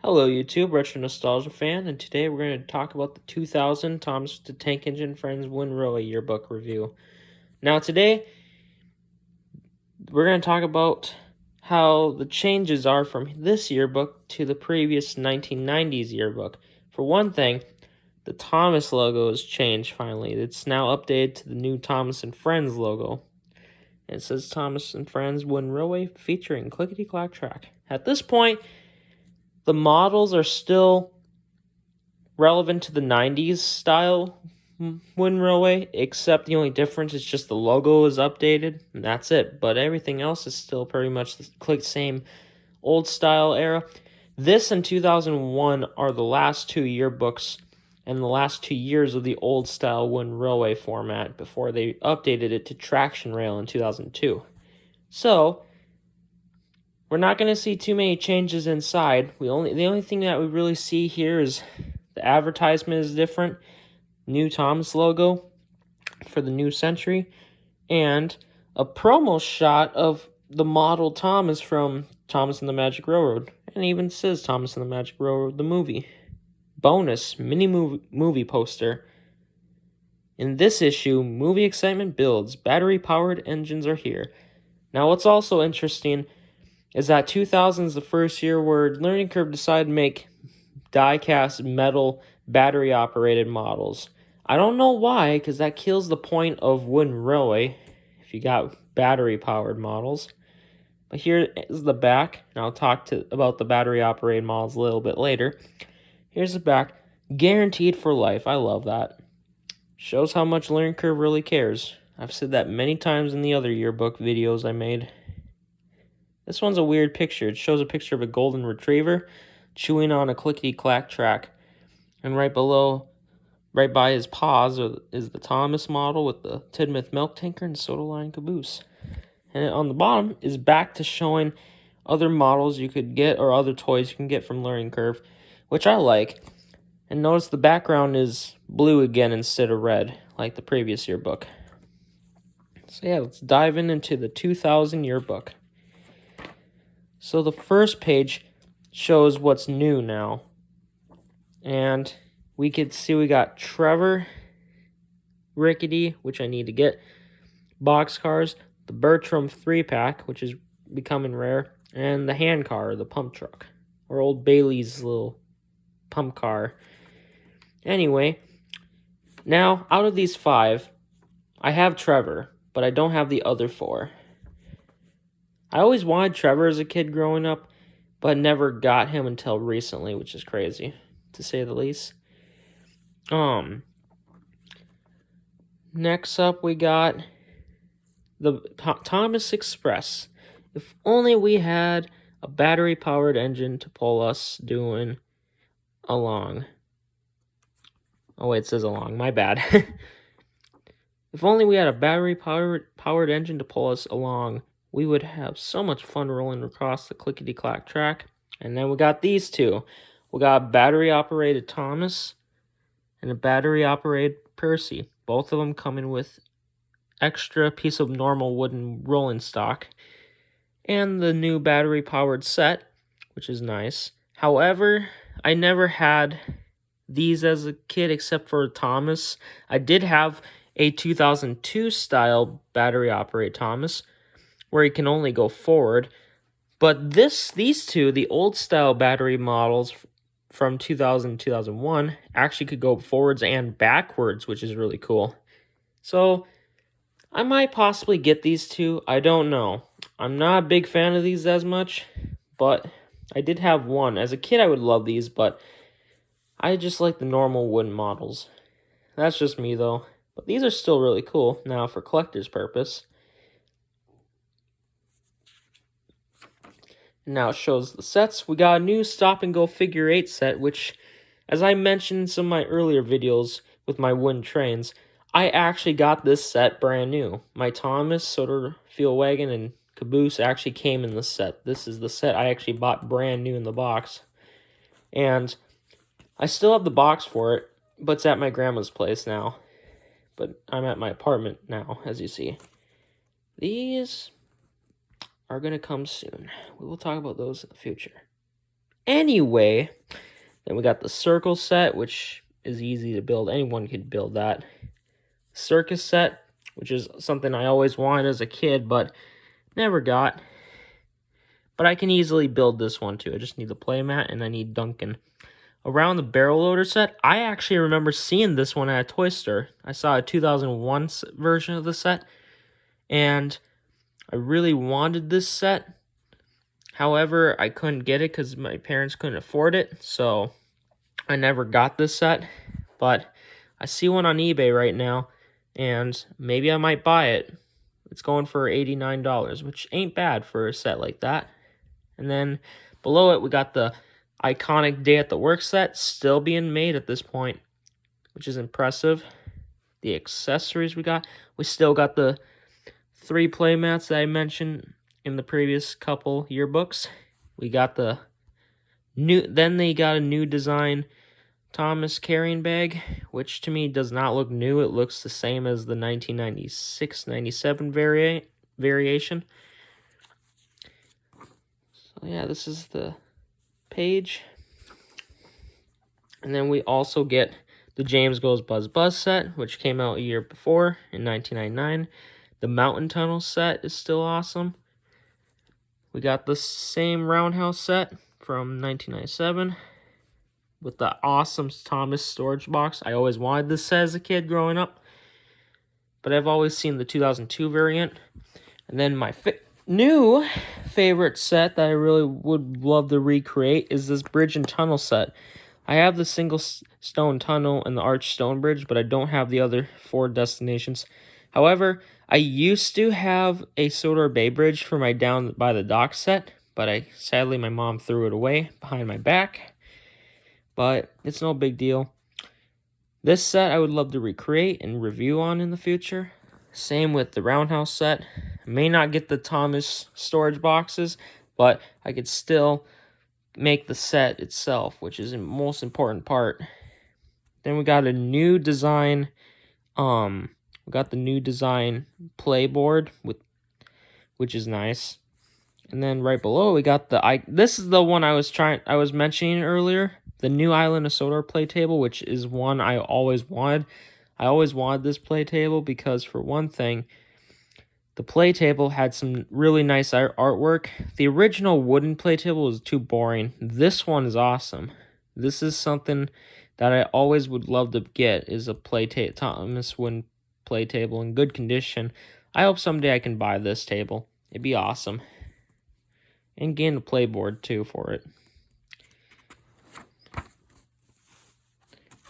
Hello YouTube, Retro Nostalgia fan, and today we're going to talk about the 2000 Thomas the Tank Engine Friends Winrow Yearbook review. Now today, we're going to talk about how the changes are from this yearbook to the previous 1990s yearbook. For one thing, the Thomas logo has changed finally. It's now updated to the new Thomas and Friends logo. And it says Thomas and Friends Winrow featuring Clickety Clack Track. At this point, the models are still relevant to the 90s style Winrow, except the only difference is just the logo is updated, and that's it. But everything else is still pretty much the same old style era. This and 2001 are the last two yearbooks and the last 2 years of the old style Winrow format before they updated it to traction rail in 2002. So we're not going to see too many changes inside. The only thing that we really see here is the advertisement is different, new Thomas logo for the new century, and a promo shot of the model Thomas from Thomas and the Magic Railroad, and it even says Thomas and the Magic Railroad, the movie. Bonus mini movie poster. In this issue, movie excitement builds. Battery-powered engines are here. Now, what's also interesting is that 2000 is the first year where Learning Curve decided to make die-cast metal battery-operated models. I don't know why, because that kills the point of Winrow if you got battery-powered models. But here is the back, and I'll talk about the battery-operated models a little bit later. Here's the back. Guaranteed for life. I love that. Shows how much Learning Curve really cares. I've said that many times in the other yearbook videos I made. This one's a weird picture. It shows a picture of a golden retriever chewing on a clickety-clack track. And right by his paws is the Thomas model with the Tidmouth milk tanker and soda line caboose. And on the bottom is back to showing other models you could get or other toys you can get from Learning Curve, which I like. And notice the background is blue again instead of red, like the previous yearbook. So yeah, let's dive into the 2000 yearbook. So the first page shows what's new now. And we could see we got Trevor, Rickety, which I need to get, boxcars, the Bertram 3-pack, which is becoming rare, and the hand car, the pump truck, or Old Bailey's little pump car. Anyway, now out of these 5, I have Trevor, but I don't have the other 4. I always wanted Trevor as a kid growing up, but never got him until recently, which is crazy, to say the least. Next up, we got the Thomas Express. If only we had a battery-powered engine to pull us doing along. Oh, wait, it says along. My bad. If only we had a battery-powered engine to pull us along, we would have so much fun rolling across the clickety-clack track. And then we got these two. We got a battery-operated Thomas and a battery-operated Percy. Both of them coming with extra piece of normal wooden rolling stock. And the new battery-powered set, which is nice. However, I never had these as a kid except for Thomas. I did have a 2002 style battery-operated Thomas, where he can only go forward. But these two, the old style battery models from 2000 2001, actually could go forwards and backwards, which is really cool. So I might possibly get these two. I don't know. I'm not a big fan of these as much, but I did have one. As a kid, I would love these, but I just like the normal wooden models. That's just me, though. But these are still really cool now for collector's purpose. Now it shows the sets. We got a new Stop and Go figure 8 set, which, as I mentioned in some of my earlier videos with my wooden trains, I actually got this set brand new. My Thomas, Soda Fuel Wagon, and Caboose actually came in the set. This is the set I actually bought brand new in the box. And I still have the box for it, but it's at my grandma's place now. But I'm at my apartment now, as you see. These are going to come soon. We will talk about those in the future. Anyway, then we got the circle set, which is easy to build. Anyone could build that. Circus set, which is something I always wanted as a kid, but never got. But I can easily build this one too. I just need the playmat and I need Duncan. Around the barrel loader set, I actually remember seeing this one at a toy store. I saw a 2001 version of the set, and I really wanted this set. However, I couldn't get it because my parents couldn't afford it, so I never got this set. But I see one on eBay right now, and maybe I might buy it. It's going for $89, which ain't bad for a set like that. And then below it, we got the iconic Day at the Work set, still being made at this point, which is impressive. The accessories we still got the 3 playmats that I mentioned in the previous couple yearbooks. We got the then they got a new design Thomas carrying bag, which to me does not look new. It looks the same as the 1996-97 variation. So yeah, this is the page. And then we also get the James Goes Buzz set, which came out a year before in 1999. The Mountain Tunnel set is still awesome. We got the same Roundhouse set from 1997 with the awesome Thomas storage box. I always wanted this set as a kid growing up, but I've always seen the 2002 variant. And then my new favorite set that I really would love to recreate is this Bridge and Tunnel set. I have the single stone tunnel and the arch stone bridge, but I don't have the other 4 destinations. However, I used to have a Sodor Bay Bridge for my Down by the Dock set, but sadly my mom threw it away behind my back. But it's no big deal. This set I would love to recreate and review on in the future. Same with the Roundhouse set. I may not get the Thomas storage boxes, but I could still make the set itself, which is the most important part. Then we got a new design, playboard which is nice. And then right below we got this is the one I was mentioning earlier, the new Island of Sodor play table, which is one I always wanted. I always wanted this play table because, for one thing, the play table had some really nice artwork. The original wooden play table was too boring. This one is awesome. This is something that I always would love to get, is a Thomas wooden play table in good condition. I hope someday I can buy this table. It'd be awesome. And gain the playboard too for it.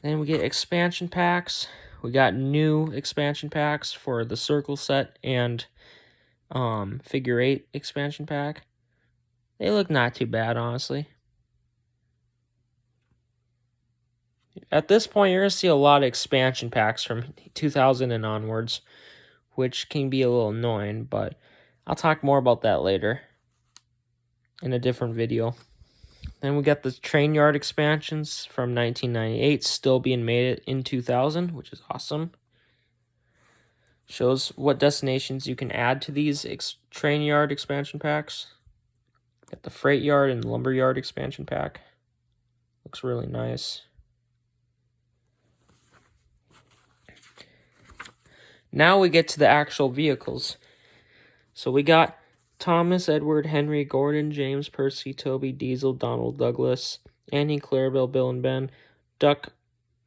Then we get expansion packs. We got new expansion packs for the circle set and figure 8 expansion pack. They look not too bad, honestly. At this point, you're going to see a lot of expansion packs from 2000 and onwards, which can be a little annoying, but I'll talk more about that later in a different video. Then we got the train yard expansions from 1998 still being made in 2000, which is awesome. Shows what destinations you can add to these train yard expansion packs. Got the freight yard and lumber yard expansion pack. Looks really nice. Now we get to the actual vehicles. So we got Thomas, Edward, Henry, Gordon, James, Percy, Toby, Diesel, Donald, Douglas, Annie, Clarabelle, Bill and Ben, Duck,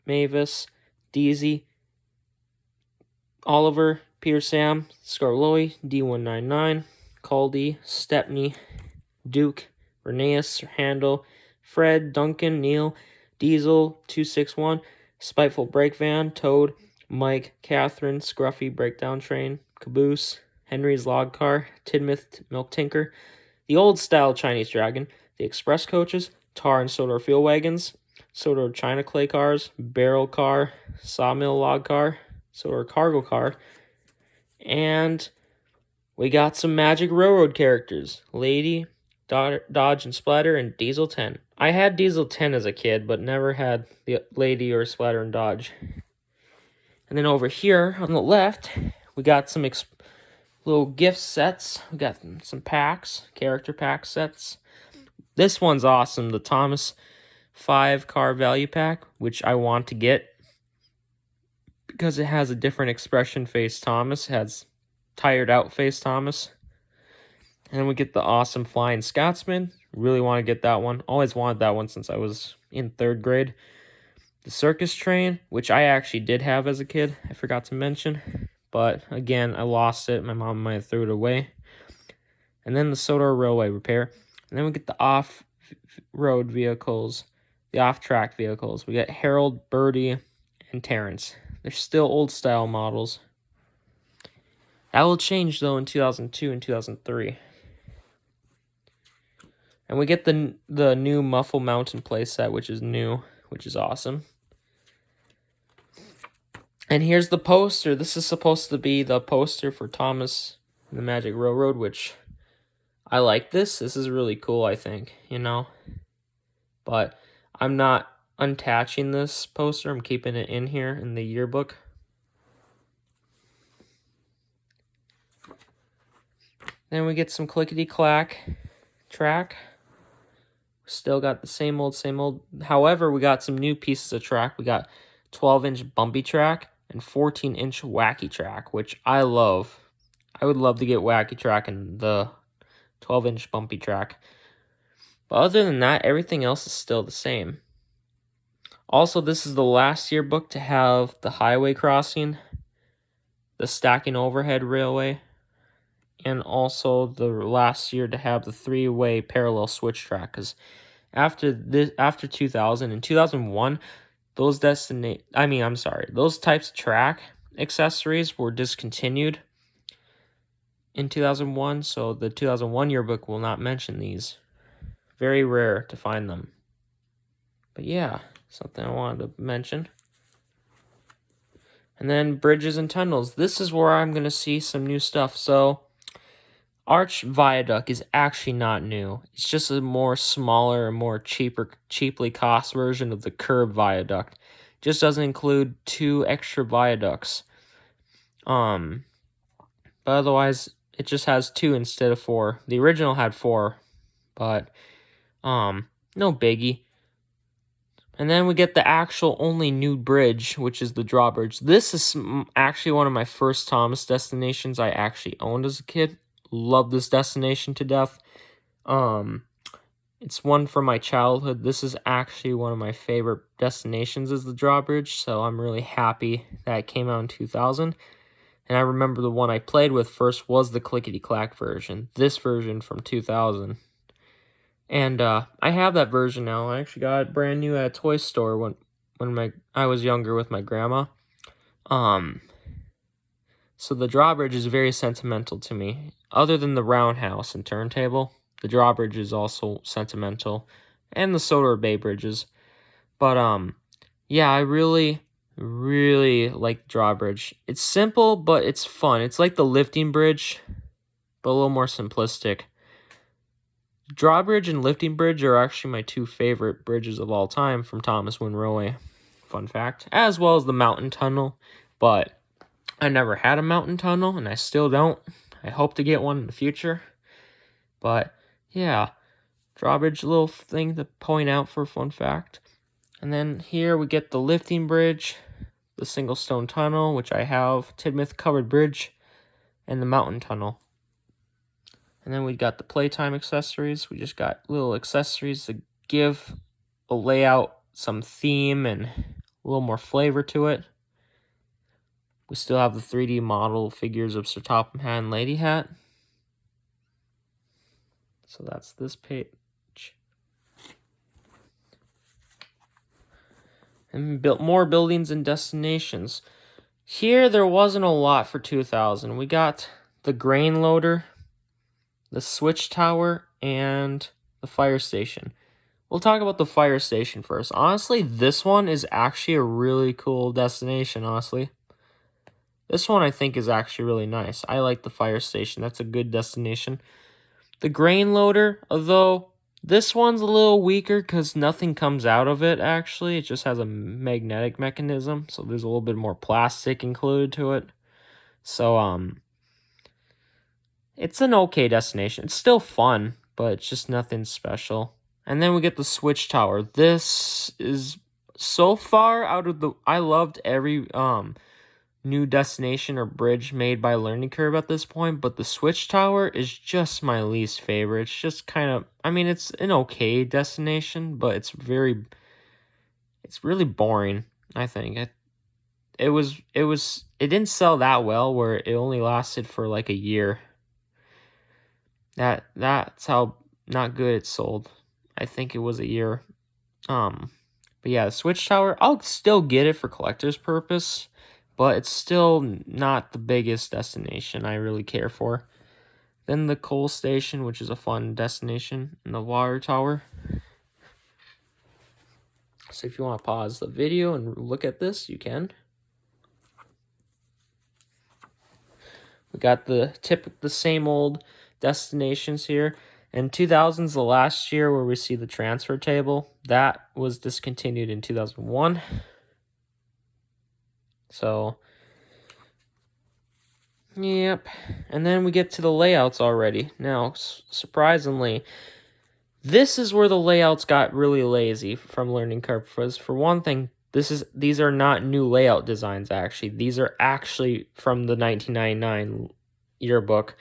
Mavis, Deasy, Oliver, Peter Sam, Scarloy, D199, Caldy, Stepney, Duke, Reneus, Handel, Fred, Duncan, Neil, Diesel, 261, Spiteful Brake Van, Toad, Mike, Catherine, Scruffy, Breakdown Train, Caboose, Henry's Log Car, Tidmouth, Milk Tinker, the old-style Chinese Dragon, the Express Coaches, Tar and Sodor Fuel Wagons, Sodor China Clay Cars, Barrel Car, Sawmill Log Car, Sodor Cargo Car, and we got some Magic Railroad characters, Lady, Dodge and Splatter, and Diesel 10. I had Diesel 10 as a kid, but never had the Lady or Splatter and Dodge. And then over here on the left, we got some little gift sets. We got some packs, character pack sets. This one's awesome. The Thomas 5-car value pack, which I want to get because it has a different expression face Thomas. It has tired out face Thomas. And we get the awesome Flying Scotsman. Really want to get that one. Always wanted that one since I was in 3rd grade. The Circus Train, which I actually did have as a kid. I forgot to mention. But again, I lost it. My mom might have threw it away. And then the Sodor Railway Repair. And then we get the off-road vehicles. The off-track vehicles. We got Harold, Birdie, and Terrence. They're still old-style models. That will change, though, in 2002 and 2003. And we get the new Muffle Mountain playset, which is new, which is awesome. And here's the poster. This is supposed to be the poster for Thomas and the Magic Railroad, which I like this. This is really cool, I think, you know. But I'm not untaching this poster. I'm keeping it in here in the yearbook. Then we get some clickety-clack track. Still got the same old, same old. However, we got some new pieces of track. We got 12-inch bumpy track and 14-inch wacky track, which I love. I would love to get wacky track and the 12-inch bumpy track. But other than that, everything else is still the same. Also, this is the last yearbook to have the highway crossing, the stacking overhead railway, and also the last year to have the 3-way parallel switch track. Because after 2000 and 2001, those types of track accessories were discontinued in 2001. So the 2001 yearbook will not mention these. Very rare to find them. But yeah, something I wanted to mention. And then bridges and tunnels. This is where I'm going to see some new stuff. So Arch Viaduct is actually not new. It's just a more smaller and more cheaply cost version of the curb viaduct. Just doesn't include 2 extra viaducts. But otherwise, it just has 2 instead of 4. The original had 4, but no biggie. And then we get the actual only new bridge, which is the drawbridge. This is actually one of my first Thomas destinations I actually owned as a kid. Love this destination to death. It's one from my childhood. This is actually one of my favorite destinations is the drawbridge, so I'm really happy that it came out in 2000. And I remember the one I played with first was the clickety-clack version. This version from 2000. And I have that version now. I actually got it brand new at a toy store when I was younger with my grandma. So the drawbridge is very sentimental to me. Other than the roundhouse and turntable, the drawbridge is also sentimental, and the Sodor Bay bridges. But yeah, I really, really like the drawbridge. It's simple, but it's fun. It's like the lifting bridge, but a little more simplistic. Drawbridge and lifting bridge are actually my 2 favorite bridges of all time from Thomas Wynn Railway. Fun fact. As well as the mountain tunnel, but I never had a mountain tunnel, and I still don't. I hope to get one in the future. But, yeah. Drawbridge, little thing to point out for a fun fact. And then here we get the lifting bridge, the single stone tunnel, which I have, Tidmouth covered bridge, and the mountain tunnel. And then we got the Playtime accessories. We just got little accessories to give a layout some theme and a little more flavor to it. We still have the 3D model figures of Sir Topham Hatt and Lady Hat. So that's this page. And built more buildings and destinations. Here there wasn't a lot for 2000. We got the grain loader, the switch tower, and the fire station. We'll talk about the fire station first. Honestly, this one is actually a really cool destination, honestly. This one I think is actually really nice. I like the fire station. That's a good destination. The grain loader, although this one's a little weaker because nothing comes out of it, actually. It just has a magnetic mechanism, so there's a little bit more plastic included to it. So, it's an okay destination. It's still fun, but it's just nothing special. And then we get the Switch Tower. This is so far out of the... I loved every new destination or bridge made by Learning Curve at this point, but the Switch Tower is just my least favorite. It's just kind of... I mean, it's an okay destination, but it's really boring, I think. It didn't sell that well, where it only lasted for like a year. That's how not good it sold. I think it was a year. But yeah, the Switch Tower, I'll still get it for collector's purpose, but it's still not the biggest destination I really care for. Then the coal station, which is a fun destination, and the water tower. So if you want to pause the video and look at this, you can. We got the same old destinations here. And 2000's the last year where we see the transfer table. That was discontinued in 2001. So, yep. And then we get to the layouts already. Now, surprisingly, this is where the layouts got really lazy from Learning Curve. For one thing, these are not new layout designs, actually. These are actually from the 1999 yearbook.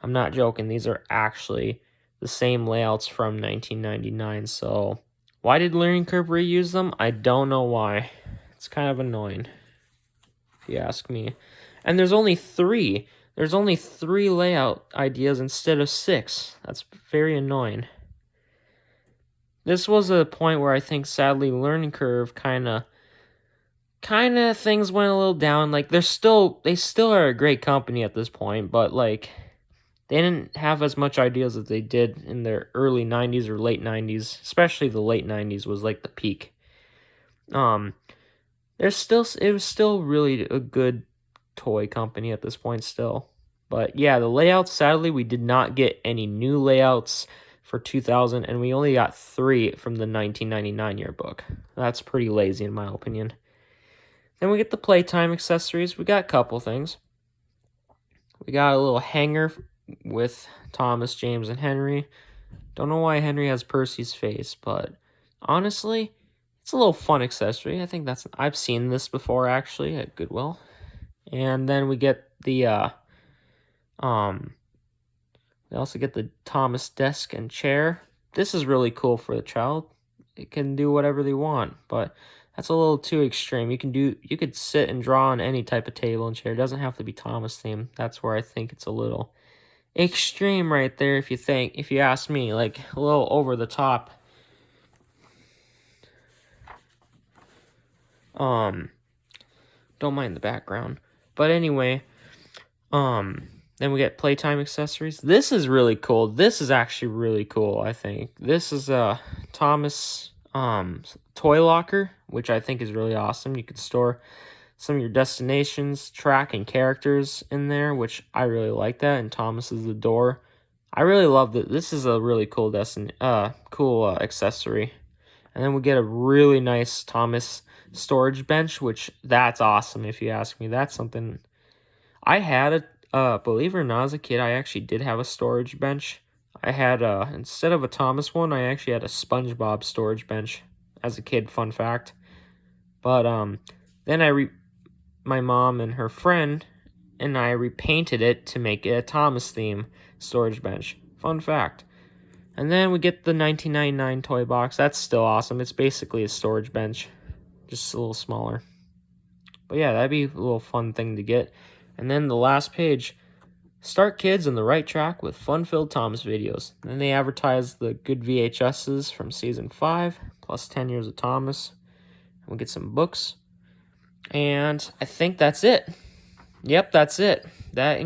I'm not joking. These are actually the same layouts from 1999. So why did Learning Curve reuse them? I don't know why. It's kind of annoying, if you ask me. And there's only 3. There's only 3 layout ideas instead of 6. That's very annoying. This was a point where I think, sadly, Learning Curve kind of things went a little down. Like, they still are a great company at this point, but like, they didn't have as much ideas as they did in their early 90s or late 90s. Especially the late 90s was like the peak. It was still really a good toy company at this point still. But yeah, the layouts, sadly, we did not get any new layouts for 2000, and we only got 3 from the 1999 yearbook. That's pretty lazy in my opinion. Then we get the Playtime accessories. We got a couple things. We got a little hanger with Thomas, James, and Henry. Don't know why Henry has Percy's face, but honestly, it's a little fun accessory. I think I've seen this before actually at Goodwill. And then we get the we also get the Thomas desk and chair. This is really cool for the child. It can do whatever they want, but that's a little too extreme. You could sit and draw on any type of table and chair. It doesn't have to be Thomas themed. That's where I think it's a little extreme right there, if you ask me, like a little over the top. Don't mind the background. But anyway, then we get Playtime accessories. This is really cool. This is actually really cool, I think. This is a Thomas toy locker, which I think is really awesome. You could store some of your destinations, track, and characters in there, which I really like that. And Thomas is the door. I really love that. This is a really cool accessory. And then we get a really nice Thomas storage bench, which that's awesome if you ask me. That's something I had believe it or not, as a kid, I actually did have a storage bench. I had instead of a Thomas one, I actually had a SpongeBob storage bench as a kid, fun fact. But then my mom and her friend and I repainted it to make it a Thomas theme storage bench. Fun fact. And then we get the 1999 toy box. That's still awesome. It's basically a storage bench, just a little smaller. But yeah, that'd be a little fun thing to get. And then the last page, start kids on the right track with fun-filled Thomas videos. Then they advertise the good VHSs from season 5, plus 10 years of Thomas. And we'll get some books. And I think that's it. Yep, that's it. That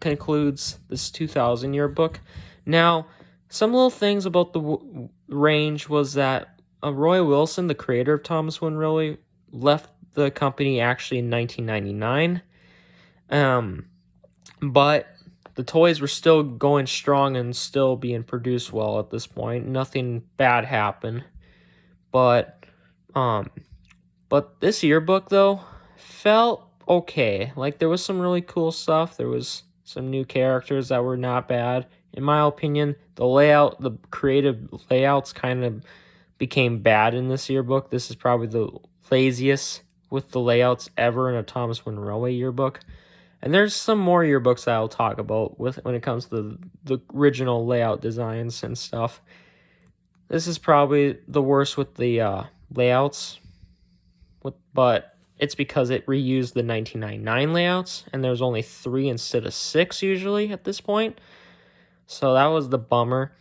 concludes this 2000 yearbook. Now, some little things about the range was that Roy Wilson, the creator of Thomas Winrelly, left the company actually in 1999. But the toys were still going strong and still being produced well at this point. Nothing bad happened. But this yearbook though felt okay. Like there was some really cool stuff. There was some new characters that were not bad. In my opinion, the creative layouts kind of became bad in this yearbook. This is probably the laziest with the layouts ever in a Thomas Win Railway yearbook. And there's some more yearbooks that I'll talk about when it comes to the original layout designs and stuff. This is probably the worst with the layouts, but it's because it reused the 1999 layouts, and there's only 3 instead of 6 usually at this point. So that was the bummer.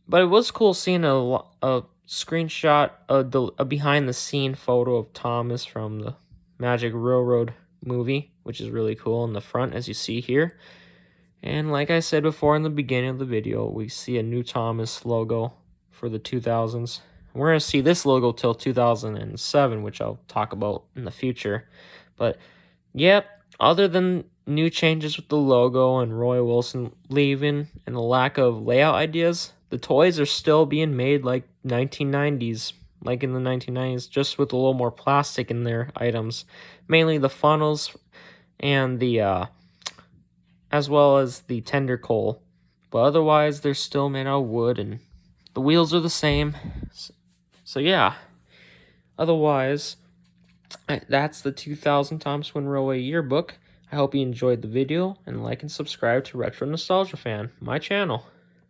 But it was cool seeing a screenshot, a behind-the-scene photo of Thomas from the Magic Railroad movie, which is really cool in the front, as you see here. And like I said before in the beginning of the video, we see a new Thomas logo for the 2000s. We're going to see this logo till 2007, which I'll talk about in the future. But, yep, other than new changes with the logo and Roy Wilson leaving and the lack of layout ideas, the toys are still being made like 1990s, like in the 1990s, just with a little more plastic in their items. Mainly the funnels and the, as well as the tender coal. But otherwise, they're still made out of wood and the wheels are the same. So yeah, otherwise, that's the 2000 Thomas Win Railway yearbook. I hope you enjoyed the video, and like and subscribe to Retro Nostalgia Fan, my channel.